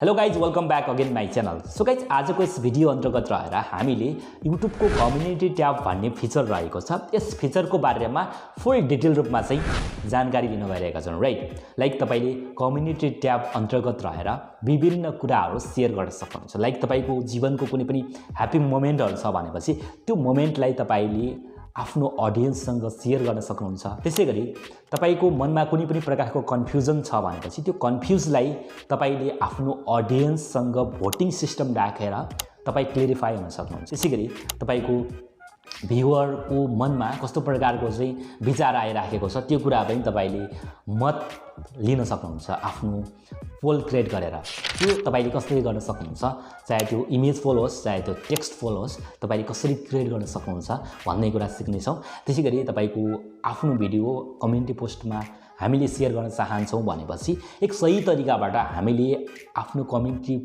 Hello guys welcome back again my channel. So guys आज को इस video अंतर्गत रहेर हामीले यूट्यूब को कम्युनिटी ट्याब भन्ने फिचर रहेको छ। यस फिचर को बारेमा फुल डिटेल रूपमा चाहिँ जानकारी लिन गइरहेका छौं। राइट, लाइक तपाईले कम्युनिटी ट्याब अंतर्गत रहेर विभिन्न कुराहरू शेयर गर्न सक्नुहुन्छ। लाइक तपाईको जीवनको कुनै पनि ह्यापी मोमेन्टहरु छ भनेपछि त्यो मोमेन्टलाई तपाईले आफ्नो ऑडियन्ससँग शेयर गर्न सक्नुहुन्छ। त्यसैगरी तपाईको मनमा कुनै पनि प्रकारको कन्फ्युजन छ भनेपछि त्यो कन्फ्युजलाई तपाईले आफ्नो ऑडियन्ससँग भोटिङ सिस्टम राखेर तपाई क्लियरिफाई हुन सक्नुहुन्छ। त्यसैगरी तपाईको भ्युअर को मनमा कस्तो प्रकारको चाहिँ विचार आइराखेको छ त्यो कुरा पनि तपाईले मत लिन सक्नुहुन्छ। आफ्नो पोल क्रिएट गरेर त्यो तपाईले कसरी गर्न सक्नुहुन्छ, चाहे त्यो इमेज पोल होस् चाहे त्यो टेक्स्ट पोल होस्, तपाईले कसरी क्रिएट गर्न सक्नुहुन्छ भन्ने कुरा सिक्ने छौं। त्यसैगरी तपाईको आफ्नो भिडियो कम्युनिटी पोस्टमा हामीले शेयर गर्न चाहन्छौं भनेपछि एक सही तरिकाबाट हामीले आफ्नो कम्युनिटी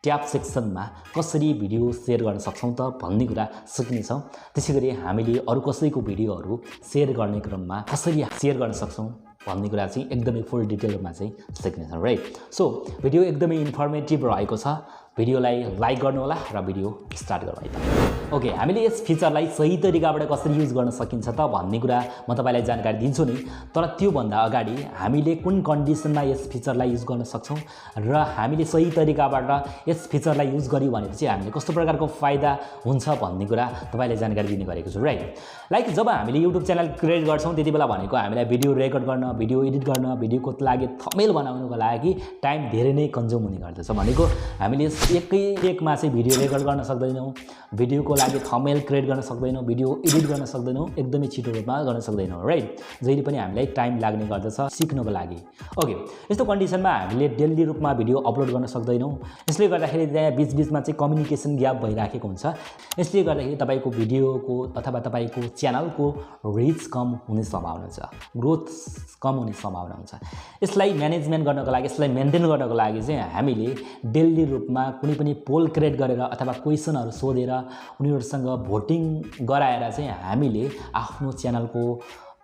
ट्याब सेक्सनमा कसरी भिडियो शेयर गर्न सक्छौं त भन्ने कुरा सिक्ने छौं। त्यसैगरी हामीले अरु कसैको भिडियोहरु शेयर गर्ने क्रममा कसरी शेयर गर्न सक्छौं भन्ने कुरा चाहिँ एकदमै फुल डिटेलमा चाहिँ सिक्ने छौं। राइट, सो भिडियो एकदमै इन्फर्मेटिभ रहेको छ। भिडियोलाई लाइक गर्नु होला र भिडियो स्टार्ट गरौँ है त। ओके, हामीले यस फिचरलाई सही तरिकाबाट कसरी युज गर्न सकिन्छ त भन्ने कुरा म तपाईलाई जानकारी दिन्छु नि। तर त्यो भन्दा अगाडि हामीले कुन कन्डिसनमा यस फिचरलाई युज गर्न सक्छौं र हामीले सही तरिकाबाट यस फिचरलाई युज गर्यौं भनेपछि हामीले कस्तो प्रकारको फाइदा हुन्छ भन्ने कुरा तपाईलाई जानकारी दिने गरेको छु। राइट, लाइक जब हामीले YouTube च्यानल क्रिएट गर्छौं त्यतिबेला भनेको हामीलाई भिडियो रेकर्ड गर्न, भिडियो एडिट गर्न, भिडियोको लागि थम्बनेल बनाउनको लागि टाइम धेरै नै कन्ज्युम हुने गर्दछ। भनेको हामीले एकैमा चाहिँ भिडियो रेकर्ड गर्न सक्दैनौं, भिडियोको लागि थम्बनेल क्रिएट गर्न सक्दैनौं, भिडियो एडिट गर्न सक्दैनौं, एकदमै छिटो रूपमा गर्न सक्दैनौं। राइट, जहिले पनि हामीलाई टाइम लाग्ने गर्दछ सिक्नको लागि। ओके, यस्तो कन्डिसनमा हामीले डेली रूपमा भिडियो अपलोड गर्न सक्दैनौं। यसले गर्दाखेरि त्यहाँ बीचबीचमा चाहिँ कम्युनिकेसन ग्याप भइराखेको हुन्छ। यसले गर्दाखेरि तपाईको भिडियोको अथवा तपाईको च्यानलको रिच कम हुने सम्भावना छ, ग्रोथ कम हुने सम्भावना हुन्छ। यसलाई म्यानेजमेन्ट गर्नको लागि, यसलाई मेन्टेन गर्नको लागि चाहिँ हामीले डेली रूपमा कुनै पनि पोल क्रिएट गरेर अथवा क्वेशनहरु सोधेर उनीहरुसँग भोटिङ गराएर चाहिँ हामीले आफ्नो च्यानलको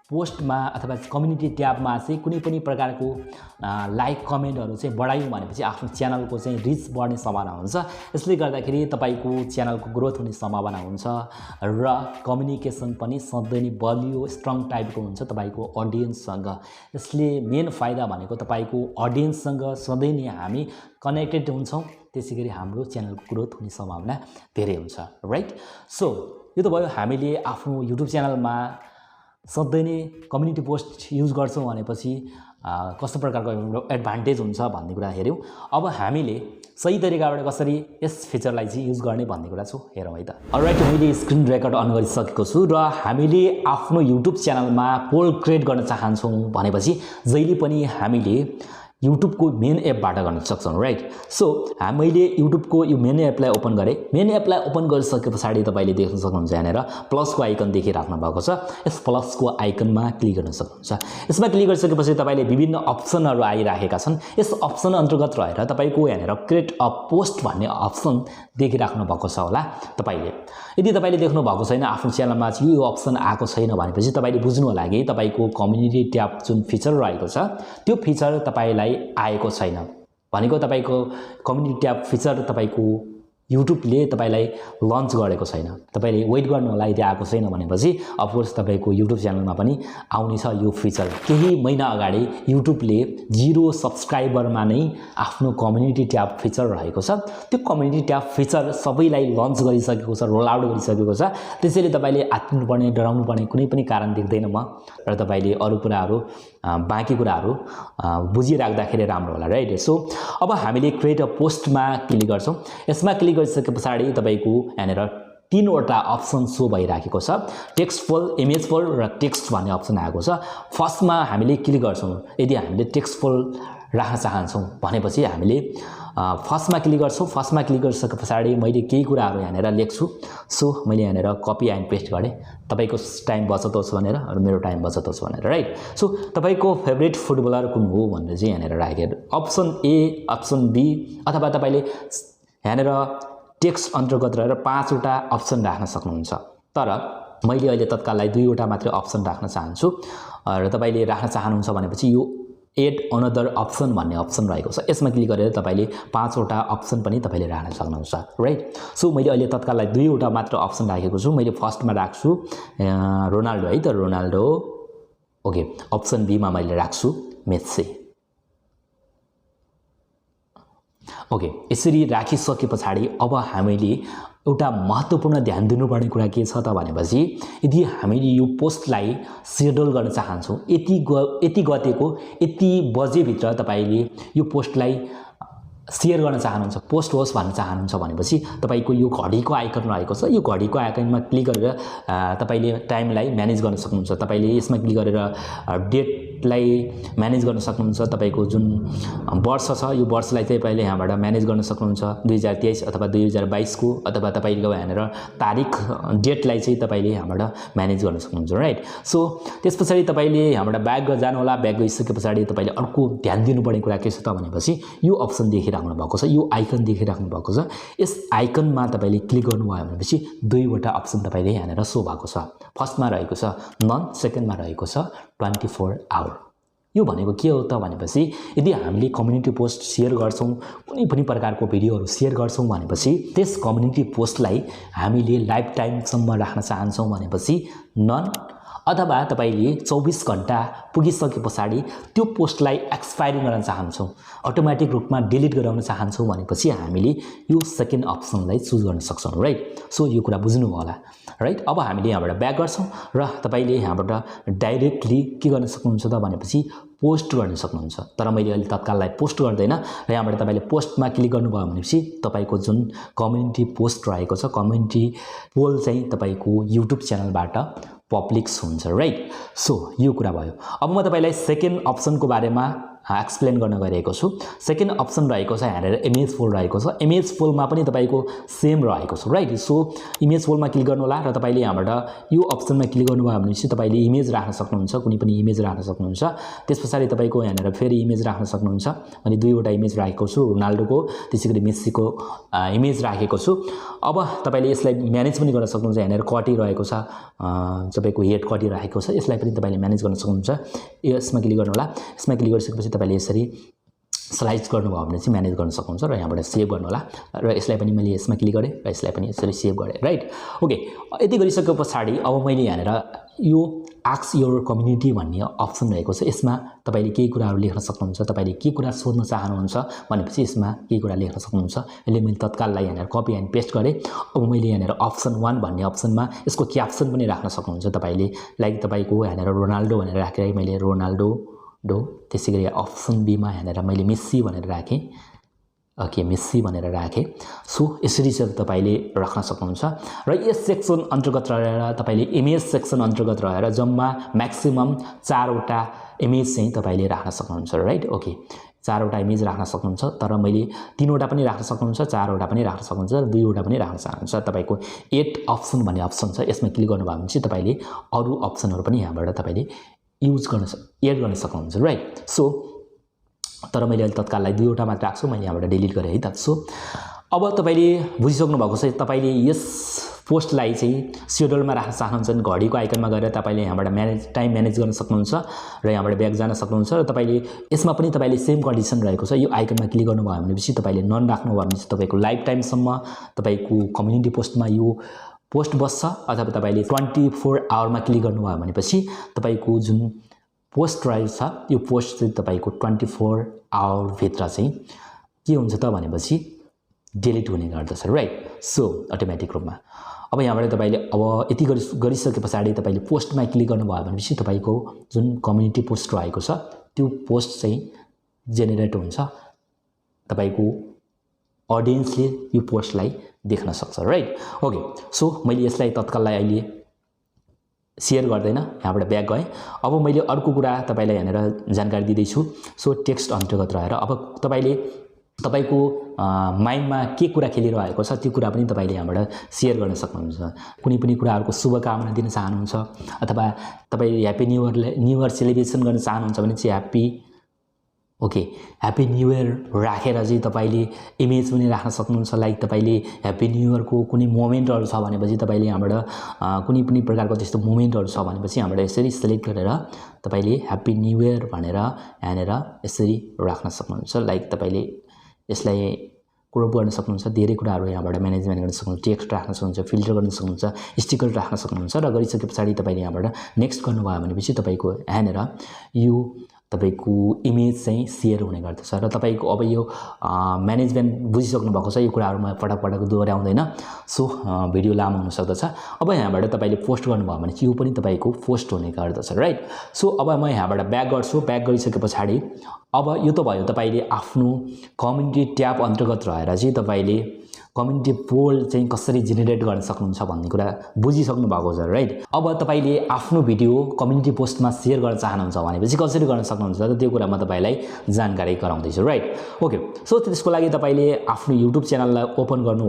पोस्टमा अथवा कम्युनिटी ट्याबमा चाहिँ कुनै पनि प्रकारको लाइक कमेन्टहरु चाहिँ बढायौं भनेपछि आफ्नो च्यानलको चाहिँ रिच बढ्ने सम्भावना हुन्छ। यसले गर्दाखेरि तपाईको च्यानलको ग्रोथ हुने सम्भावना हुन्छ र कम्युनिकेसन पनि सधैँ नै बलियो स्ट्रङ टाइपको हुन्छ तपाईको ऑडियन्ससँग। यसले मेन फाइदा भनेको तपाईको ऑडियन्ससँग सधैँ नै हामी कनेक्टेड हुन्छौं। त्यसैगरी हाम्रो च्यानलको ग्रोथ हुने सम्भावना धेरै हुन्छ। राइट, सो यो त भयो हामीले आफ्नो YouTube च्यानलमा सधैँ नै कम्युनिटी पोस्ट युज गर्छौं भनेपछि कस्तो प्रकारको एडभान्टेज हुन्छ भन्ने कुरा हेर्यौं। अब हामीले सही तरिकाबाट कसरी यस फिचरलाई चाहिँ युज गर्ने भन्ने कुरा छु, हेरौँ है त। अलराइट, मैले स्क्रिन रेकर्ड अन गरिसकेको छु र हामीले आफ्नो YouTube च्यानलमा पोल क्रिएट गर्न चाहन्छौं भनेपछि जहिले पनि हामीले YouTube को मेन एपबाट गर्न सक्छौं। राइट, सो मैले YouTube को यो मेन एपलाई ओपन गरे। मेन एपलाई ओपन गरिसकेपछि तपाईले देख्न सक्नुहुन्छ यहाँनेर प्लस को आइकन देखिराख्नु भएको छ। यस प्लस को आइकनमा क्लिक गर्न सक्नुहुन्छ। यसमा क्लिक गरिसकेपछि तपाईले विभिन्न अप्सनहरु आइराखेका छन्। यस अप्सन अन्तर्गत रहेर तपाईको यहाँनेर क्रिएट अ पोस्ट भन्ने अप्सन देखिराख्नु भएको छ होला तपाईले। यदि तपाईले देख्नु भएको छैन, आफ्नो च्यानलमा चाहिँ यो अप्सन आएको छैन भनेपछि तपाईले बुझ्नु होला कि तपाईको कम्युनिटी ट्याब जुन फिचर रहेको छ त्यो फिचर तपाईलाई आएको छैन। भनेको तपाईको कम्युनिटी ट्याब फिचर तपाईको युट्युबले तपाईलाई लन्च गरेको छैन। तपाईले वेट गर्नु होला, यदि आएको छैन भनेपछि अफ कोर्स तपाईको युट्युब च्यानलमा पनि आउने छ यो फिचर। केही महिना अगाडि युट्युबले 0 सब्स्क्राइबरमा नै आफ्नो कम्युनिटी ट्याब फिचर रहेको छ। त्यो कम्युनिटी ट्याब फिचर सबैलाई लन्च गरिसकेको छ, रोल आउट गरिसकेको छ। त्यसैले तपाईले आत्तिनु पर्ने, डराउनु पर्ने कुनै पनि कारण देख्दैन म। र तपाईले अरु कुराहरु बाँकी कुराहरु बुझिराख्दाखेरि राम्रो होला। राइट, सो अब हामीले क्रिएट अ पोस्टमा क्लिक गर्छौं। यसमा क्लिक गरिसकेपछि तपाईको यहाँनेर 3 वटा अप्सन सो भइराखेको छ। टेक्स्ट पोल, इमेज पोल र टेक्स्ट भन्ने अप्सन आएको छ। फर्स्टमा हामीले क्लिक गर्छौं। यदि हामीले टेक्स्ट पोल राख्न चाहन्छौं भनेपछि हामीले फर्स्टमा क्लिक गर्छौं। फर्स्टमा क्लिक गरिसकेपछि मैले केही कुराहरु यहाँनेर लेख्छु। सो मैले यहाँनेर कपी एन्ड पेस्ट गरे तपाईको टाइम बचतोस् भनेर र मेरो टाइम बचतोस् भनेर। राइट, सो तपाईको फेभरेट फुटबलर कुन हो भनेर चाहिँ यहाँनेर राखेर अप्सन ए, अप्सन बी अथवा तपाईले यहाँनेर टेक्स्ट अन्तर्गत रहेर 5 वटा अप्सन राख्न सक्नुहुन्छ। तर मैले अहिले तत्काललाई 2 वटा मात्र अप्सन राख्न चाहन्छु र तपाईले राख्न चाहनुहुन्छ भनेपछि यो एड अनदर अप्सन भन्ने अप्सन रहेको छ। यसमा क्लिक गरेर तपाईले 5 वटा अप्सन पनि तपाईले राख्न सक्नुहुन्छ, राइट। सो मैले अहिले तत्काललाई 2 वटा मात्र अप्सन राखेको छु। मैले फर्स्टमा राख्छु रोनाल्डो है त, रोनाल्डो। ओके, अप्सन बी मा मैले राख्छु मेस्सी। ओके, यसरी राखिसकेपछि अब हामीले एउटा महत्त्वपूर्ण ध्यान दिनुपर्ने कुरा के छ त भनेपछि यदि हामीले यो पोस्टलाई सेड्युल गर्न चाहन्छौँ, यति गतेको यति बजेभित्र तपाईले यो पोस्टलाई शेयर गर्न चाहनुहुन्छ, पोस्ट होस् भन्न चाहनुहुन्छ भनेपछि तपाईको यो घडीको आइकन रहेको छ। यो घडीको आइकनमा क्लिक गरेर तपाईले टाइमलाई म्यानेज गर्न सक्नुहुन्छ। तपाईले यसमा क्लिक गरेर डेटलाई म्यानेज गर्न सक्नुहुन्छ। तपाईको जुन वर्ष छ यो वर्षलाई चाहिँ तपाईले यहाँबाट म्यानेज गर्न सक्नुहुन्छ, 2023 अथवा 2022 को, अथवा तपाईको यहाँनेर तारिख डेटलाई चाहिँ तपाईले यहाँबाट म्यानेज गर्न सक्नुहुन्छ, राइट। सो त्यसपछि तपाईले यहाँबाट ब्याक जानु होला। ब्याक गइसकेपछि तपाईले अर्को ध्यान दिनुपर्ने कुरा के छ त भनेपछि यो अप्सन देखिराख्नु भएको छ, यो आइकन देखिराख्नु भएको छ। यस आइकनमा तपाईले क्लिक गर्नुभयो भनेपछि 2 वटा अप्सन तपाईले यहाँनेर सो भएको छ। फर्स्टमा रहेको छ नन, सेकेन्डमा रहेको छ 24 आवर। यो भनेको के हो त भनेपछि यदि हामीले कम्युनिटी पोस्ट शेयर गर्छौं, कुनै पनि प्रकारको भिडियोहरु शेयर गर्छौं भनेपछि त्यस कम्युनिटी पोस्टलाई हामीले लाइफ टाइम सम्म राख्न चाहन्छौं भनेपछि नन, अथवा तपाईले 24 घण्टा पुगिसकेपछि त्यो पोस्टलाई एक्सपायरिङ गर्न चाहन्छौं, अटोमेटिक रूपमा डिलिट गराउन चाहन्छौं भनेपछि हामीले यो सेकेन्ड अप्सनलाई चुज गर्न सक्छौं, राइट। सो यो कुरा बुझ्नु होला, राइट। अब हामीले यहाँबाट ब्याक गर्छौं र तपाईले यहाँबाट डाइरेक्टली के गर्न सक्नुहुन्छ त भनेपछि पोस्ट गर्न सक्नुहुन्छ। तर मैले अहिले तत्काललाई पोस्ट गर्दैन र यहाँबाट तपाईले पोस्टमा क्लिक गर्नुभयो भनेपछि तपाईको जुन कम्युनिटी पोस्ट रहेको छ, कम्युनिटी पोल चाहिँ तपाईको युट्युब च्यानलबाट पब्लिक हुन्छ, राइट। सो यो कुरा भयो। अब म तपाईलाई सेकेन्ड अप्सनको बारेमा एक्सप्लेन गर्न गइरहेको छु। सेकेन्ड अप्सन रहेको छ यहाँनेर इमेज फोल्ड रहेको छ। इमेज फोल्डमा पनि तपाईको सेम रहेको छ, राइट। सो इमेज फोल्डमा क्लिक गर्नु होला र तपाईले यहाँबाट यो अप्सनमा क्लिक गर्नुभयो भनेपछि तपाईले इमेज राख्न सक्नुहुन्छ, कुनै पनि इमेज राख्न सक्नुहुन्छ। त्यसपछि तपाईको यहाँनेर फेरि इमेज राख्न सक्नुहुन्छ। अनि 2 वटा इमेज राखेको छु, रोनाल्डोको त्यसैगरी मेस्सीको इमेज राखेको छु। अब तपाईले यसलाई म्यानेज पनि गर्न सक्नुहुन्छ। यहाँनेर कटी रहेको छ, तपाईको हेड कटी राखेको छ, यसलाई पनि तपाईले म्यानेज गर्न सक्नुहुन्छ। यसमा क्लिक गर्नु होला। यसमा क्लिक गरिसकेपछि तपाईले यसरी स्लाइड गर्नुभयो भने चाहिँ म्यानेज गर्न सक्नुहुन्छ र यहाँबाट सेभ गर्नु होला। र यसलाई पनि मैले यसमा क्लिक गरेँ र यसलाई पनि यसरी सेभ गरेँ, राइट। ओके, यति गरिसकेपछि अब मैले यहाँनेर यो आस्क योर कम्युनिटी भन्ने अप्सन रहेको छ। यसमा तपाईले केही कुराहरु लेख्न सक्नुहुन्छ। तपाईले के कुरा सोध्न चाहनुहुन्छ भनेपछि यसमा केही कुरा लेख्न सक्नुहुन्छ। यसले मैले तत्काललाई यहाँनेर कपी एन्ड पेस्ट गरेँ। अब मैले यहाँनेर अप्सन 1 भन्ने अप्सनमा यसको क्याप्सन पनि राख्न सक्नुहुन्छ तपाईले। लाइक तपाईको यहाँनेर रोनाल्डो भनेर राखेँ, मैले रोनाल्डो त्यसैगरी अप्सन बी मा यहाँनेर मैले मेस्सी भनेर राखेँ। ओके, मेस्सी भनेर राखेँ। सो यसरी चाहिँ तपाईले राख्न सक्नुहुन्छ। र यस सेक्सन अन्तर्गत रहेर तपाईले इमेज सेक्सन अन्तर्गत रहेर जम्मा म्याक्सिमम 4 वटा इमेज चाहिँ तपाईले राख्न सक्नुहुन्छ, राइट। ओके, 4 वटा इमेज राख्न सक्नुहुन्छ। तर मैले 3 वटा पनि राख्न सक्नुहुन्छ, 4 वटा पनि राख्न सक्नुहुन्छ, 2 वटा पनि राख्न सक्नुहुन्छ। तपाईको 8 अप्सन भन्ने अप्सन छ, यसमा क्लिक गर्नुभयो भने चाहिँ तपाईले अरु अप्सनहरु पनि यहाँबाट तपाईले एड गर्न सक्नुहुन्छ, राइट। सो तर मैले अहिले तत्काललाई 2 वटा मात्र राख्छु, मैले यहाँबाट डिलिट गरेँ है त। सो अब तपाईले बुझिसक्नु भएको छ। तपाईले यस पोस्टलाई चाहिँ शेड्युलमा राख्न चाहनुहुन्छ, घडीको आइकनमा गएर तपाईले यहाँबाट टाइम म्यानेज गर्न सक्नुहुन्छ र यहाँबाट ब्याक जान सक्नुहुन्छ। र तपाईले यसमा पनि तपाईले सेम कन्डिसन रहेको छ। यो आइकनमा क्लिक गर्नुभयो भनेपछि तपाईले नन राख्नुभयो भने तपाईको लाइफ टाइम सम्म तपाईको कम्युनिटी पोस्टमा यो पोस्ट बस्छ। अथवा तपाईले 24 आवरमा क्लिक गर्नुभयो भनेपछि तपाईको जुन पोस्ट रहेछ यो पोस्ट चाहिँ तपाईको 24 आवर भित्र चाहिँ के हुन्छ त भनेपछि डिलिट हुने गर्दछ, राइट। सो अटोमेटिक रूपमा अब यहाँबाट तपाईले अब यति गरिसकेपछि तपाईले पोस्टमा क्लिक गर्नुभयो भनेपछि तपाईको जुन कम्युनिटी पोस्ट रहेको छ त्यो पोस्ट चाहिँ जेनेरेट हुन्छ। तपाईको ऑडियन्सले यो पोस्टलाई देख्न सक्छ, राइट। ओके, सो मैले यसलाई तत्काललाई अहिले शेयर गर्दैन, यहाँबाट ब्याक गएँ। अब मैले अर्को कुरा तपाईलाई यहाँनेर जानकारी दिँदै छु। सो टेक्स्ट अन्तर्गत रहेर अब तपाईले तपाईको माइन्डमा के कुरा खेलिरहेको छ त्यो कुरा पनि तपाईले यहाँबाट शेयर गर्न सक्नुहुन्छ। कुनै पनि कुराहरुको शुभकामना दिन चाहनुहुन्छ अथवा तपाई ह्यापी न्यू इयर सेलिब्रेसन गर्न चाहनुहुन्छ भने चाहिँ happy okay happy new year राखेर चाहिँ तपाईले इमेज पनि राख्न सक्नुहुन्छ लाइक तपाईले ह्याप्पी न्यू इयरको कुनै मोमेन्टहरु छ भनेपछि तपाईले यहाँबाट कुनै पनि प्रकारको त्यस्तो मोमेन्टहरु छ भनेपछि यहाँबाट यसरी सिलेक्ट गरेर तपाईले ह्याप्पी न्यू इयर भनेर यहाँनेर यसरी राख्न सक्नुहुन्छ लाइक तपाईले यसलाई क्रप गर्न सक्नुहुन्छ धेरै कुराहरु यहाँबाट म्यानेजमेन्ट गर्न सक्नुहुन्छ टेक्स्ट राख्न सक्नुहुन्छ फिल्टर गर्न सक्नुहुन्छ स्टिकर राख्न सक्नुहुन्छ र गरिसकेपछि तपाईले यहाँबाट नेक्स्ट गर्नुभयो भनेपछि तपाईको यहाँनेर यो तपाईको इमेज चाहिँ शेयर हुने गर्दछ र तपाईको अब यो म्यानेजमेन्ट बुझिसक्नु भएको छ यो कुराहरु म पटक पटक दोहोर्याउँदैन सो भिडियो लामो हुन सक्दछ अब यहाँबाट तपाईले पोस्ट गर्नुभयो भने यो पनि तपाईको पोस्ट हुने गर्दछ राइट सो अब म यहाँबाट ब्याक गर्छु ब्याक गरिसकेपछि अब यो त भयो तपाईले आफ्नो कम्युनिटी ट्याब अन्तर्गत रहेर चाहिँ तपाईले कम्युनिटी पोल चाहिँ कसरी जेनेरेट गर्न सक्नुहुन्छ भन्ने कुरा बुझिसक्नु भएको छ राइट अब तपाईले आफ्नो भिडियो कम्युनिटी पोस्टमा शेयर गर्न चाहनुहुन्छ भनेपछि कसरी गर्न सक्नुहुन्छ त त्यो कुरा म तपाईलाई जानकारी गराउँदै छु राइट ओके सो त्यसको लागि तपाईले आफ्नो YouTube च्यानललाई ओपन गर्नु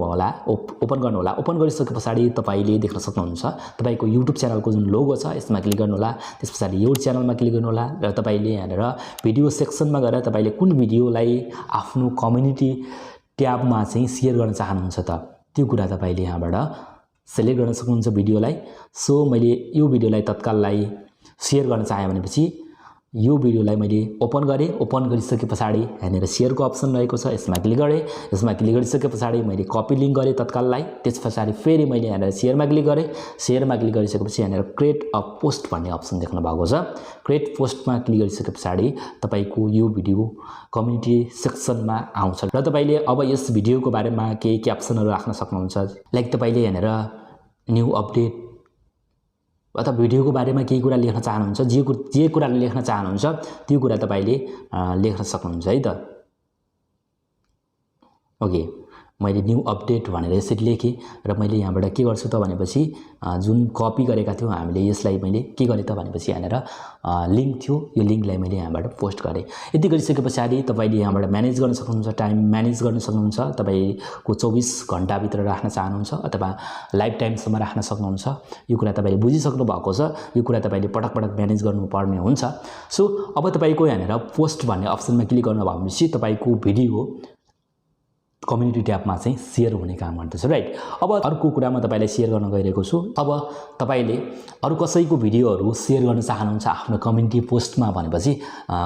होला ओपन गरिसकेपछि तपाईले देख्न सक्नुहुन्छ तपाईको YouTube च्यानलको जुन लोगो छ यसमा क्लिक गर्नु होला त्यसपछि यो च्यानलमा क्लिक गर्नु होला र तपाईले यहाँनेर भिडियो सेक्सनमा गएर तपाईले कुन भिडियोलाई आफ्नो कम्युनिटी ट्याबमा चाहिँ शेयर गर्न चाहनुहुन्छ त त्यो कुरा तपाईले यहाँबाट सिलेक्ट गर्न सक्नुहुन्छ भिडियोलाई सो मैले यो भिडियोलाई तत्काललाई शेयर गर्न चाहे भनेपछि यो भिडियोलाई मैले ओपन गरे ओपन गरिसकेपछि यहाँनेर शेयरको अप्सन रहेको छ यसमा क्लिक गरे यसमा क्लिक गरिसकेपछि मैले कपी लिंक गरे तत्काललाई त्यसपछि फेरि मैले यहाँनेर शेयरमा क्लिक गरे शेयरमा क्लिक गरिसकेपछि यहाँनेर क्रिएट अ पोस्ट भन्ने अप्सन देख्न भएको छ क्रिएट पोस्टमा क्लिक गरिसकेपछि तपाईको यो भिडियो कम्युनिटी सेक्सनमा आउँछ र तपाईले अब यस भिडियोको बारेमा केही क्याप्सनहरु राख्न सक्नुहुन्छ लाइक तपाईले यहाँनेर न्यू अपडेट अथवा भिडियोको बारेमा केही कुरा लेख्न चाहनुहुन्छ जे कुरा लेख्न चाहनुहुन्छ त्यो कुरा तपाईले लेख्न सक्नुहुन्छ है त ओके मैले न्यू अपडेट भनेर यसरी लेखे र मैले यहाँबाट के गर्छु त भनेपछि जुन कपी गरेका थियौ हामीले यसलाई मैले के गरे त भनेपछि यहाँनेर लिंक थियो यो लिंकलाई मैले यहाँबाट पोस्ट गरे यति गरिसकेपछि तपाईले यहाँबाट म्यानेज गर्न सक्नुहुन्छ टाइम म्यानेज गर्न सक्नुहुन्छ तपाईको 24 घण्टा भित्र राख्न चाहनुहुन्छ अथवा लाइफ टाइम सम्म राख्न सक्नुहुन्छ यो कुरा तपाईले बुझिसक्नु भएको छ यो कुरा तपाईले पटक पटक म्यानेज गर्नुपर्ने हुन्छ सो अब तपाईको यहाँनेर पोस्ट भन्ने अप्सनमा क्लिक गर्नु भएपछि तपाईको भिडियो कम्युनिटी ट्याबमा चाहिँ शेयर हुने काम गर्दछ राइट अब अर्को कुरा म तपाईलाई शेयर गर्न गइरहेको छु अब तपाईले अरु कसैको भिडियोहरु शेयर गर्न चाहनुहुन्छ आफ्नो कम्युनिटी पोस्टमा भनेपछि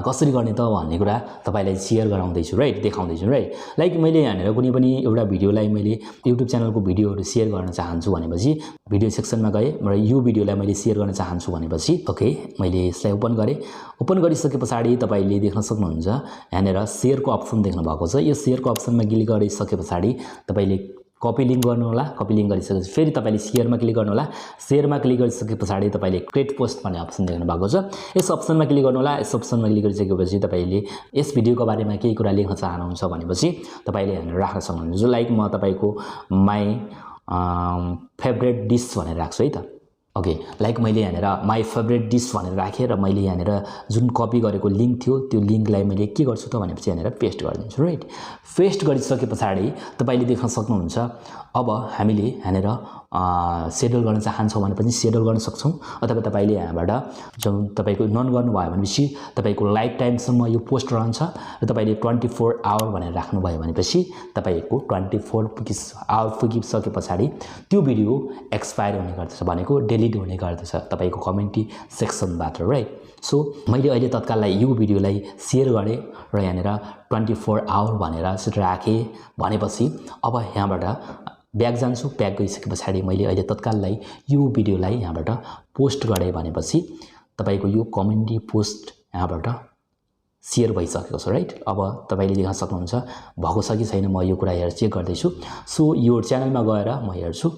कसरी गर्ने त भन्ने कुरा तपाईलाई शेयर गराउँदै छु राइट देखाउँदै छु राइट लाइक मैले यहाँनेर कुनै पनि एउटा भिडियोलाई मैले YouTube च्यानलको भिडियोहरु शेयर गर्न चाहन्छु भनेपछि भिडियो सेक्सनमा गए र यो भिडियोलाई मैले शेयर गर्न चाहन्छु भनेपछि ओके मैले यसलाई ओपन गरे ओपन गरिसकेपछि तपाईले देख्न सक्नुहुन्छ यहाँनेर शेयरको अप्सन देख्न भएको छ यो शेयरको अप्सनमा क्लिक गरिसकेपछि तपाईले कपी लिंक गर्नु होला कपी लिंक गरिसकेपछि फेरि तपाईले शेयरमा क्लिक गर्नु होला शेयरमा क्लिक गरिसकेपछि तपाईले क्रिएट पोस्ट भन्ने अप्सन देख्न भएको छ यस अप्सनमा क्लिक गर्नु होला यस अप्सनमा क्लिक गरिसकेपछि तपाईले यस भिडियोको बारेमा केही कुरा लेख्न चाहनुहुन्छ भनेपछि तपाईले यहाँ राख्न सक्नुहुन्छ लाइक म तपाईको माई फेभरेट डिश भनेर राख्छु है त ओके लाइक मैले यहाँनेर माई फेभरेट डिश भनेर राखे र मैले यहाँनेर जुन कपी गरेको लिंक थियो त्यो लिंकलाई मैले के गर्छु त भनेपछि यहाँनेर पेस्ट गरिदिन्छु राइट पेस्ट गरिसकेपछि तपाईले देख्न सक्नुहुन्छ अब हामीले यहाँनेर शेड्युल गर्न चाहन्छौं भनेपछि शेड्युल गर्न सक्छौं अथवा तपाईले यहाँबाट जुन तपाईको नन गर्नु भयो भनेपछि तपाईको लाइफ टाइम सम्म यो पोस्ट रहन्छ र तपाईले 24 आवर भनेर राख्नु भयो भनेपछि तपाईको 24 आवर पुगिसकेपछि त्यो भिडियो एक्सपायर हुने गर्दछ भनेको डिलिट हुने गर्दछ तपाईको कम्युनिटी सेक्सनबाट राइट सो मैले अहिले तत्काललाई यो भिडियोलाई शेयर गरे र यहाँनेर 24 आवर भनेर राखे भनेपछि अब यहाँबाट ब्याक जान्छु ब्याक गइसकेपछि मैले अहिले तत्काललाई यो भिडियोलाई यहाँबाट पोस्ट गरे भनेपछि तपाईको यो कम्युनिटी पोस्ट यहाँबाट शेयर भइसकेको छ राइट अब तपाईले देख्न सक्नुहुन्छ भएको छ कि छैन म यो कुरा हेरेर चेक गर्दै छु सो यो च्यानलमा गएर म हेर्छु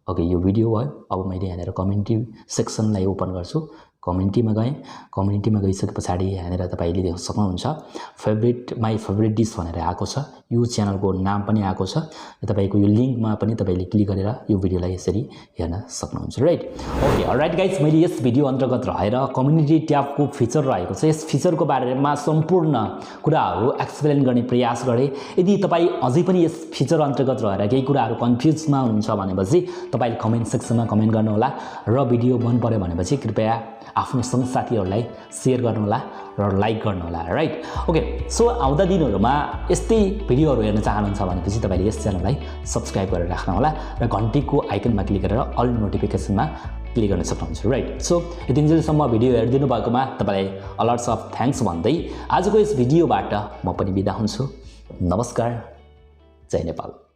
ओके यो भिडियो भयो अब मैले यहाँनेर कम्युनिटी सेक्सनलाई ओपन गर्छु कम्युनिटीमा गए कम्युनिटीमा गइसकेपछि यहाँनेर तपाईले देख्न सक्नुहुन्छ माई फेभरेट डिश भनेर आएको छ यो च्यानलको नाम पनि आएको छ र तपाईको यो लिंकमा पनि तपाईले क्लिक गरेर यो भिडियोलाई यसरी हेर्न सक्नुहुन्छ राइट ओके अलराइट गाइस मैले यस भिडियो अन्तर्गत रहेर कम्युनिटी ट्याबको फिचर रहेको छ यस फिचरको बारेमा सम्पूर्ण कुराहरु एक्सप्लेन गर्ने प्रयास गरे यदि तपाई अझै पनि यस फिचर अन्तर्गत रहेर केही कुराहरु कन्फ्युजमा हुनुहुन्छ भनेपछि तपाईले कमेन्ट सेक्सनमा कमेन्ट गर्नु होला र भिडियो मन पर्यो भनेपछि कृपया आफ्नो सँगसाथीहरूलाई सेयर गर्नुहोला र लाइक गर्नुहोला राइट। ओके, सो आउँदा दिनहरुमा यस्तै भिडियोहरू हेर्न चाहनुहुन्छ भनेपछि तपाईले यस च्यानललाई सब्स्क्राइब गरेर राख्नुहोला र घण्टीको आइकनमा क्लिक गरेर अल नोटिफिकेसनमा क्लिक गर्न सक्नुहुन्छ राइट। सो यतिन्जेलसम्म भिडियो हेरिदिनु भएकोमा तपाईलाई अलर्ट्स अफ थ्याङ्क्स भन्दै आजको यस भिडियोबाट म पनि बिदा हुन्छु। नमस्कार, जय नेपाल।